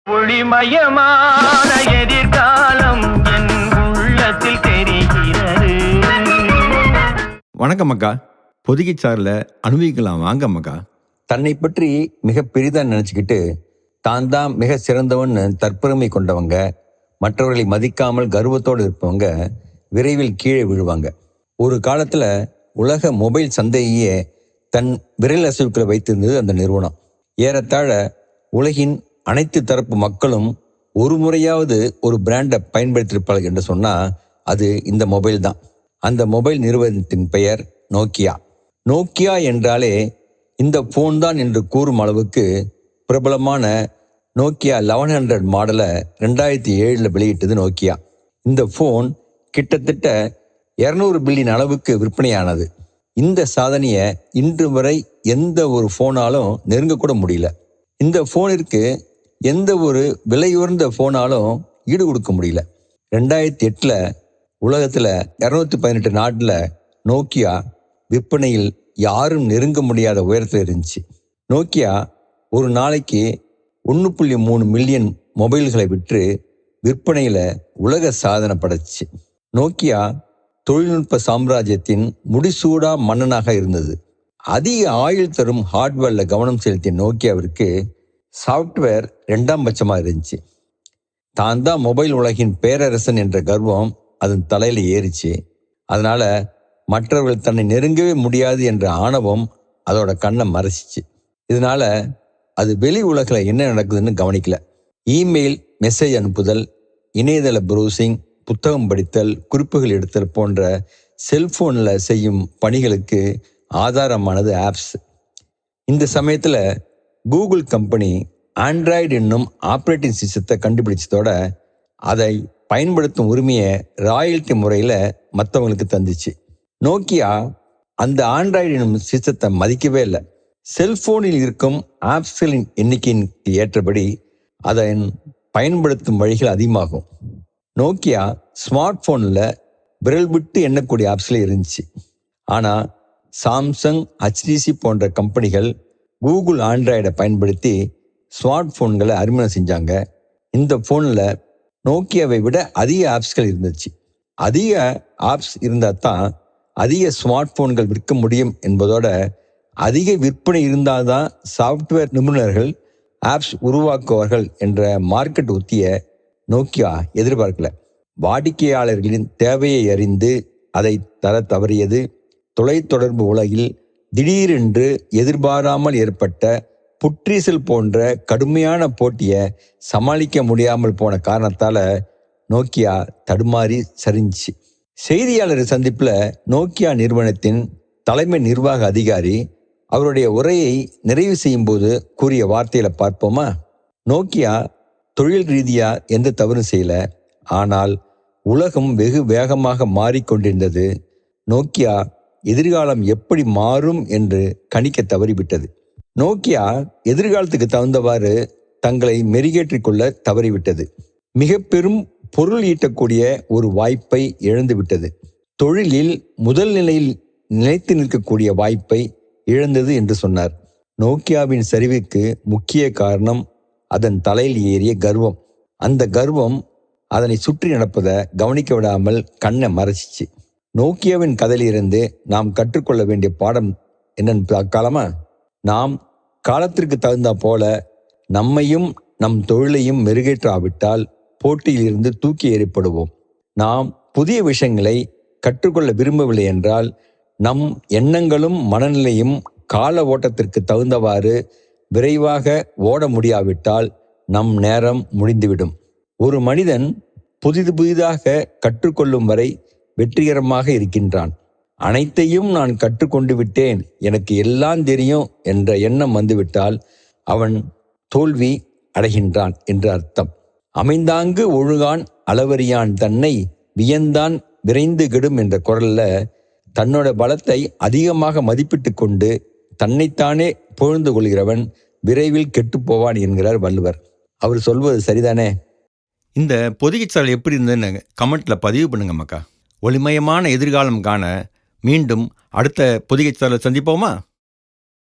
ஒளிமயமான எதிர்காலம் என் உள்ளத்தில் தெரிகிறது. வணக்கம் அக்கா. பொதிகை சாரில் அனுபவிக்கலாம் வாங்க மக்கா. தன்னை பற்றி மிக பெரிதா நினச்சிக்கிட்டு தான் தான் மிக சிறந்தவன்னு தற்பெருமை கொண்டவங்க, மற்றவர்களை மதிக்காமல் கர்வத்தோடு இருப்பவங்க விரைவில் கீழே விழுவாங்க. ஒரு காலத்தில் உலக மொபைல் சந்தையே தன் விரல் அசைவுக்களை வைத்திருந்தது அந்த நிறுவனம். ஏறத்தாழ உலகின் அனைத்து தரப்பு மக்களும் ஒரு முறையாவது ஒரு பிராண்டை பயன்படுத்தியிருப்பார்கள் என்று சொன்னால் அது இந்த மொபைல் தான். அந்த மொபைல் நிறுவனத்தின் பெயர் நோக்கியா. நோக்கியா என்றாலே இந்த ஃபோன் தான் என்று கூறும் அளவுக்கு பிரபலமான நோக்கியா 1100 மாடலை 2007 வெளியிட்டது நோக்கியா. இந்த ஃபோன் கிட்டத்தட்ட 200 பில்லியன் அளவுக்கு விற்பனையானது. இந்த சாதனையை இன்று வரை எந்த ஒரு ஃபோனாலும் நெருங்கக்கூட முடியல. இந்த ஃபோனிற்கு எந்த ஒரு விலையுயர்ந்த ஃபோனாலும் ஈடு கொடுக்க முடியல. 2008 உலகத்தில் 218 நாட்டில் நோக்கியா விற்பனையில் யாரும் நெருங்க முடியாத உயரத்தில் இருந்துச்சு. நோக்கியா ஒரு நாளைக்கு 1.3 மில்லியன் மொபைல்களை விற்று விற்பனையில் உலக சாதனை படைச்சு. நோக்கியா தொழில்நுட்ப சாம்ராஜ்யத்தின் முடிசூடா மன்னனாக இருந்தது. அதிக ஆயுள் தரும் ஹார்ட்வேரில் கவனம் செலுத்திய நோக்கியாவிற்கு சாஃப்ட்வேர் 2ஆம் பட்சமாக இருந்துச்சு. தான் தான் மொபைல் உலகின் பேரரசன் என்ற கர்வம் அதன் தலையில் ஏறிச்சு. அதனால் மற்றவர்கள் தன்னை நெருங்கவே முடியாது என்ற ஆணவம் அதோட கண்ணை மறைச்சிச்சு. இதனால் அது வெளி உலகில் என்ன நடக்குதுன்னு கவனிக்கல. இமெயில், மெசேஜ் அனுப்புதல், இணையதள ப்ரௌசிங், புத்தகம் படித்தல், குறிப்புகள் எடுத்தல் போன்ற செல்ஃபோனில் செய்யும் பணிகளுக்கு ஆதாரமானது ஆப்ஸ். இந்த சமயத்தில் கூகுள் கம்பெனி ஆண்ட்ராய்டு என்னும் ஆப்ரேட்டிங் சிஸ்டத்தை கண்டுபிடிச்சதோட அதை பயன்படுத்தும் உரிமையை ராயல்டி முறையில் மற்றவங்களுக்கு தந்துச்சு. நோக்கியா அந்த ஆண்ட்ராய்டு என்னும் சிஸ்டத்தை மதிக்கவே இல்லை. செல்ஃபோனில் இருக்கும் ஆப்ஸ்களின் எண்ணிக்கைக்கு ஏற்றபடி அதை பயன்படுத்தும் வழிகள் அதிகமாகும். நோக்கியா ஸ்மார்ட் ஃபோனில் விரல் விட்டு எண்ணக்கூடிய ஆப்ஸ்ல இருந்துச்சு. ஆனால் சாம்சங், HTC போன்ற கம்பெனிகள் கூகுள் ஆண்ட்ராய்டை பயன்படுத்தி ஸ்மார்ட் ஃபோன்களை அறிமுகம் செஞ்சாங்க. இந்த ஃபோனில் நோக்கியாவை விட அதிக ஆப்ஸ்கள் இருந்துச்சு. அதிக ஆப்ஸ் இருந்தால் தான் அதிக ஸ்மார்ட் ஃபோன்கள் விற்க முடியும் என்பதோட அதிக விற்பனை இருந்தால் தான் சாஃப்ட்வேர் நிபுணர்கள் ஆப்ஸ் உருவாக்குவார்கள் என்ற மார்க்கெட் உத்தியை நோக்கியா எதிர்பார்க்கல. வாடிக்கையாளர்களின் தேவையை அறிந்து அதை தர தவறியது. தொலைத்தொடர்பு உலகில் திடீரென்று எதிர்பாராமல் ஏற்பட்ட புற்றீசல் போன்ற கடுமையான போட்டியை சமாளிக்க முடியாமல் போன காரணத்தால் நோக்கியா தடுமாறி சரிஞ்சிச்சு. செய்தியாளர் சந்திப்பில் நோக்கியா நிறுவனத்தின் தலைமை நிர்வாக அதிகாரி அவருடைய உரையை நிறைவு செய்யும் போது கூறிய வார்த்தைகளை பார்ப்போமா? நோக்கியா தொழில் ரீதியாக எந்த தவறும் செய்யலை, ஆனால் உலகம் வெகு வேகமாக மாறிக்கொண்டிருந்தது. நோக்கியா எதிர்காலம் எப்படி மாறும் என்று கணிக்க தவறிவிட்டது. நோக்கியா எதிர்காலத்துக்கு தகுந்தவாறு தங்களை மெருகேற்றிக் கொள்ள தவறிவிட்டது. மிக பெரும் பொருள் ஈட்டக்கூடிய ஒரு வாய்ப்பை இழந்துவிட்டது. தொழிலில் முதல் நிலையில் நிலைத்து நிற்கக்கூடிய வாய்ப்பை இழந்தது என்று சொன்னார். நோக்கியாவின் சரிவுக்கு முக்கிய காரணம் அதன் தலையில் ஏறிய கர்வம். அந்த கர்வம் அதனை சுற்றி நடப்பதை கவனிக்க விடாமல் கண்ணை மறைச்சிச்சு. நோக்கியாவின் கதையிலிருந்து நாம் கற்றுக்கொள்ள வேண்டிய பாடம் என்னன்னு பார்க்கலாமா? நாம் காலத்திற்கு தகுந்தா போல நம்மையும் நம் தொழிலையும் மெருகேற்றாவிட்டால் போட்டியிலிருந்து தூக்கி எறியப்படுவோம். நாம் புதிய விஷயங்களை கற்றுக்கொள்ள விரும்பவில்லை என்றால் நம் எண்ணங்களும் மனநிலையும் கால ஓட்டத்திற்கு தகுந்தவாறு விரைவாக ஓட முடியாவிட்டால் நம் நேரம் முடிந்துவிடும். ஒரு மனிதன் புதிதாக கற்றுக்கொள்ளும் வரை வெற்றிகரமாக இருக்கின்றான். அனைத்தையும் நான் கற்றுக்கொண்டு விட்டேன், எனக்கு எல்லாம் தெரியும் என்ற எண்ணம் வந்துவிட்டால் அவன் தோல்வி அடைகின்றான் என்று அர்த்தம். அமைந்தாங்கு ஒழுகான் அளவறியான் தன்னை வியந்தான் விரைந்து கெடும் என்ற குரல்ல தன்னோட பலத்தை அதிகமாக மதிப்பிட்டு கொண்டு தன்னைத்தானே புகழ்ந்து கொள்கிறவன் விரைவில் கெட்டு போவான் என்கிறார் வள்ளுவர். அவர் சொல்வது சரிதானே? இந்த பொதிகை சாரல் எப்படி இருந்ததுன்னு கமெண்ட்டில் பதிவு பண்ணுங்க மக்கா. ஒளிமயமான எதிர்காலம் காண மீண்டும் அடுத்த பொதிகை சாரலை சந்திப்போமா?